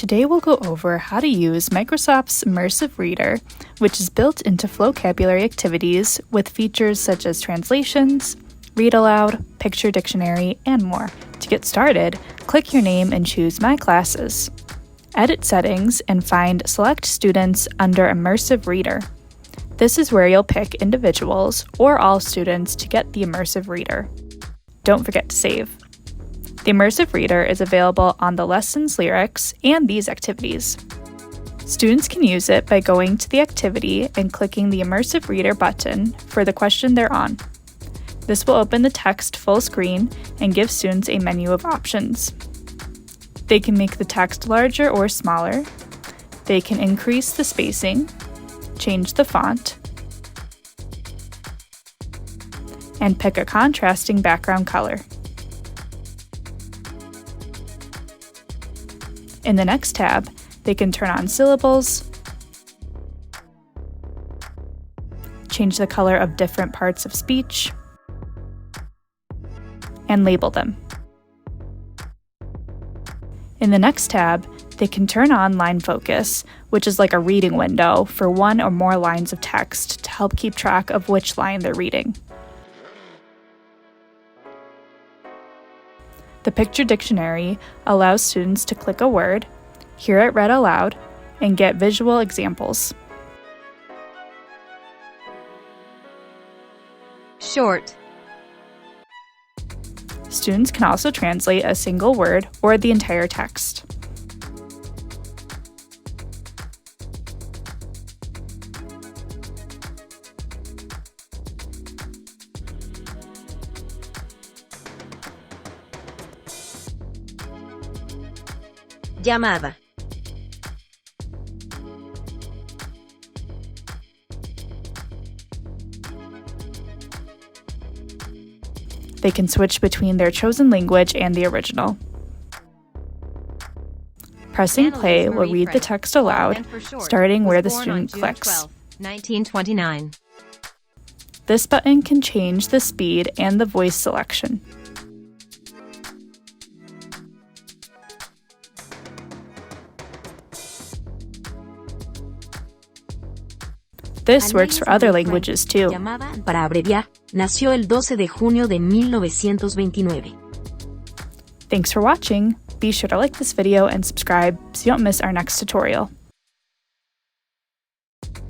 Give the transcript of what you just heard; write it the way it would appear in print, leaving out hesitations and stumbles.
Today we'll go over how to use Microsoft's Immersive Reader, which is built into Flocabulary activities with features such as translations, read aloud, picture dictionary, and more. To get started, click your name and choose My Classes. Edit settings and find Select Students under Immersive Reader. This is where you'll pick individuals or all students to get the Immersive Reader. Don't forget to save. The Immersive Reader is available on the lesson's lyrics and these activities. Students can use it by going to the activity and clicking the Immersive Reader button for the question they're on. This will open the text full screen and give students a menu of options. They can make the text larger or smaller. They can increase the spacing, change the font, and pick a contrasting background color. In the next tab, they can turn on syllables, change the color of different parts of speech, and label them. In the next tab, they can turn on line focus, which is like a reading window for one or more lines of text to help keep track of which line they're reading. The picture dictionary allows students to click a word, hear it read aloud, and get visual examples. Short. Students can also translate a single word or the entire text. Llamada. They can switch between their chosen language and the original. Pressing play will read the text aloud, starting where the student clicks. 1929. This button can change the speed and the voice selection. This works for other languages too. Llamada para abreviar, nació el 12 de junio de 1929. Thanks for watching. Be sure to like this video and subscribe so you don't miss our next tutorial.